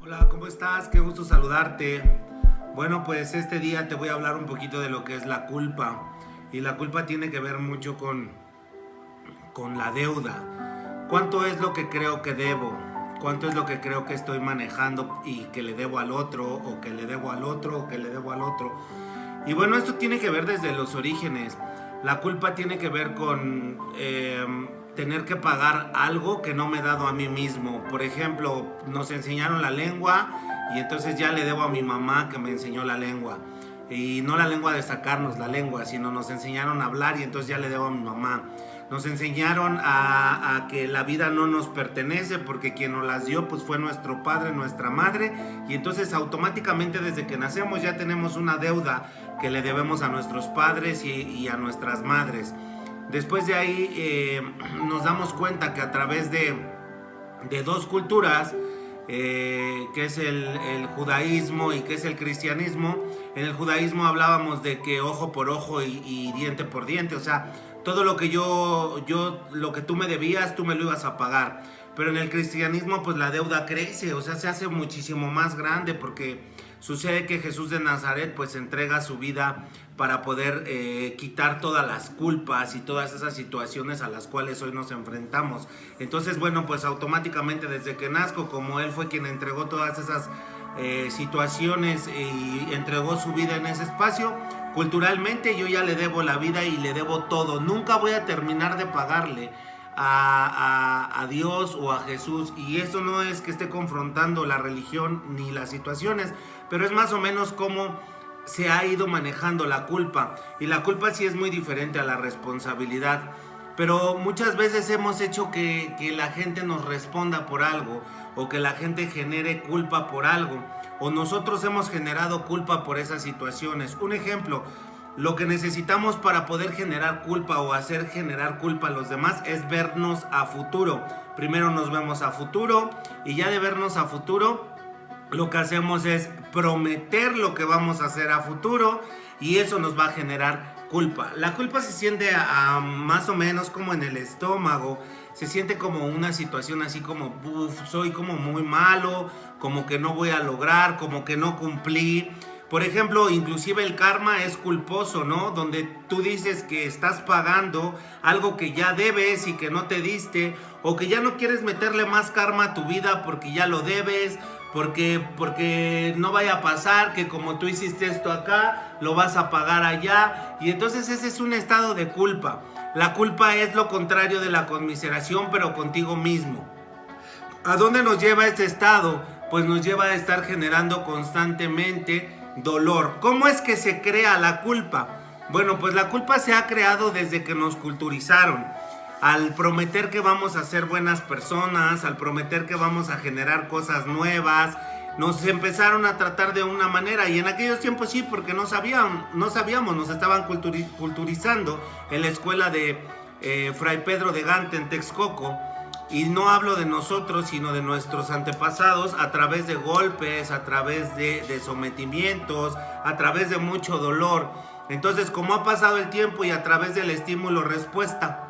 Hola, ¿cómo estás? Qué gusto saludarte. Bueno, pues este día te voy a hablar un poquito de lo que es la culpa. Y la culpa tiene que ver mucho con la deuda. ¿Cuánto es lo que creo que debo? ¿Cuánto es lo que creo que estoy manejando y que le debo al otro, o que le debo al otro, o que le debo al otro? Y bueno, esto tiene que ver desde los orígenes. La culpa tiene que ver con tener que pagar algo que no me he dado a mí mismo. Por ejemplo, nos enseñaron la lengua y entonces ya le debo a mi mamá que me enseñó la lengua. Y no la lengua de sacarnos la lengua, sino nos enseñaron a hablar y entonces ya le debo a mi mamá. Nos enseñaron a que la vida no nos pertenece porque quien nos las dio pues fue nuestro padre, nuestra madre, y entonces automáticamente desde que nacemos ya tenemos una deuda que le debemos a nuestros padres y a nuestras madres. Después de ahí nos damos cuenta que a través de dos culturas, que es el judaísmo y que es el cristianismo. En el judaísmo hablábamos de que ojo por ojo y diente por diente, o sea, todo lo que lo que tú me debías, tú me lo ibas a pagar. Pero en el cristianismo pues la deuda crece, o sea, se hace muchísimo más grande porque sucede que Jesús de Nazaret pues entrega su vida para poder quitar todas las culpas y todas esas situaciones a las cuales hoy nos enfrentamos. Entonces, bueno, pues automáticamente desde que nazco, como Él fue quien entregó todas esas situaciones y entregó su vida en ese espacio, culturalmente yo ya le debo la vida y le debo todo. Nunca voy a terminar de pagarle a Dios o a Jesús, y eso no es que esté confrontando la religión ni las situaciones, pero es más o menos como se ha ido manejando la culpa, y la culpa sí es muy diferente a la responsabilidad, pero muchas veces hemos hecho que la gente nos responda por algo, o que la gente genere culpa por algo, o nosotros hemos generado culpa por esas situaciones. Un ejemplo: lo que necesitamos para poder generar culpa o hacer generar culpa a los demás es vernos a futuro. Primero nos vemos a futuro, y ya de vernos a futuro, lo que hacemos es prometer lo que vamos a hacer a futuro, y eso nos va a generar culpa. La culpa se siente más o menos como en el estómago, se siente como una situación así como, soy como muy malo, como que no voy a lograr, como que no cumplí. Por ejemplo, inclusive el karma es culposo, ¿no? Donde tú dices que estás pagando algo que ya debes y que no te diste, o que ya no quieres meterle más karma a tu vida porque ya lo debes, porque no vaya a pasar que como tú hiciste esto acá, lo vas a pagar allá, y entonces ese es un estado de culpa. La culpa es lo contrario de la conmiseración, pero contigo mismo. ¿A dónde nos lleva este estado? Pues nos lleva a estar generando constantemente dolor. ¿Cómo es que se crea la culpa? Bueno, pues la culpa se ha creado desde que nos culturizaron. Al prometer que vamos a ser buenas personas, al prometer que vamos a generar cosas nuevas, nos empezaron a tratar de una manera, y en aquellos tiempos sí, porque no sabíamos, nos estaban culturizando en la escuela de Fray Pedro de Gante en Texcoco. Y no hablo de nosotros, sino de nuestros antepasados, a través de golpes, a través de sometimientos, a través de mucho dolor. Entonces, como ha pasado el tiempo y a través del estímulo-respuesta,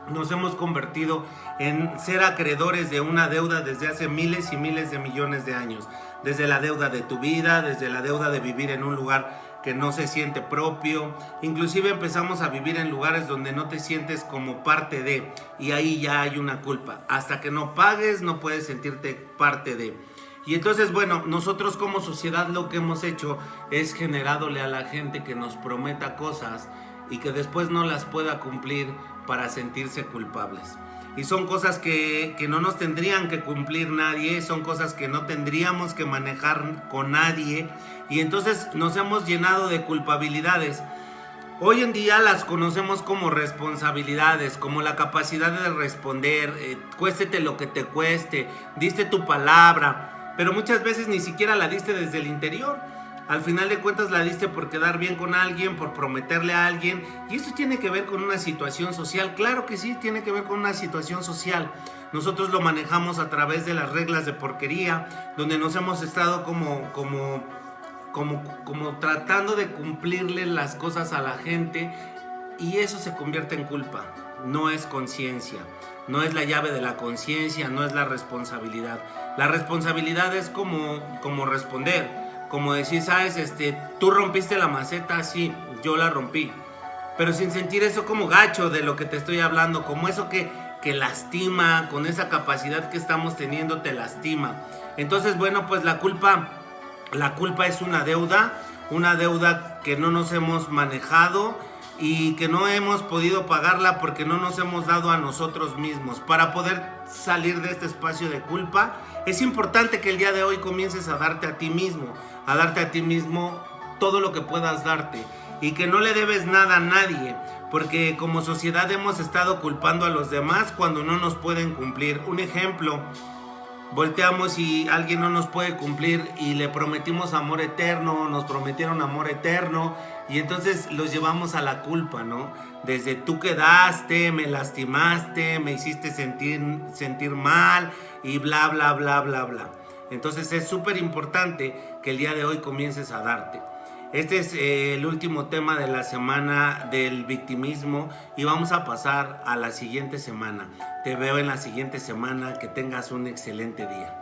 nos hemos convertido en ser acreedores de una deuda desde hace miles y miles de millones de años. Desde la deuda de tu vida, desde la deuda de vivir en un lugar que no se siente propio. Inclusive empezamos a vivir en lugares donde no te sientes como parte de, y ahí ya hay una culpa. Hasta que no pagues no puedes sentirte parte de. Y entonces, bueno, nosotros como sociedad lo que hemos hecho es generarle a la gente que nos prometa cosas y que después no las pueda cumplir para sentirse culpables. Y son cosas que no nos tendrían que cumplir nadie, son cosas que no tendríamos que manejar con nadie, y entonces nos hemos llenado de culpabilidades. Hoy en día las conocemos como responsabilidades, como la capacidad de responder, cuéstete lo que te cueste, diste tu palabra, pero muchas veces ni siquiera la diste desde el interior. Al final de cuentas la diste por quedar bien con alguien, por prometerle a alguien, y eso tiene que ver con una situación social. Claro que sí, tiene que ver con una situación social. Nosotros lo manejamos a través de las reglas de porquería, donde nos hemos estado como tratando de cumplirle las cosas a la gente, y eso se convierte en culpa. no es conciencia, no es la llave de la conciencia, no es la responsabilidad. La responsabilidad es como responder, como decir, sabes, tú rompiste la maceta, sí, yo la rompí, pero sin sentir eso como gacho de lo que te estoy hablando, como eso que lastima, con esa capacidad que estamos teniendo te lastima. Entonces, bueno, pues la culpa es una deuda que no nos hemos manejado y que no hemos podido pagarla porque no nos hemos dado a nosotros mismos. Para poder salir de este espacio de culpa, es importante que el día de hoy comiences a darte a ti mismo todo lo que puedas darte, y que no le debes nada a nadie, porque como sociedad hemos estado culpando a los demás cuando no nos pueden cumplir. Un ejemplo: volteamos y alguien no nos puede cumplir y le prometimos amor eterno, nos prometieron amor eterno, y entonces los llevamos a la culpa, ¿no? Desde tú quedaste, me lastimaste, me hiciste sentir mal y bla, bla, bla, bla, bla. Entonces es súper importante que el día de hoy comiences a darte. Este es el último tema de la semana del victimismo y vamos a pasar a la siguiente semana. Te veo en la siguiente semana. Que tengas un excelente día.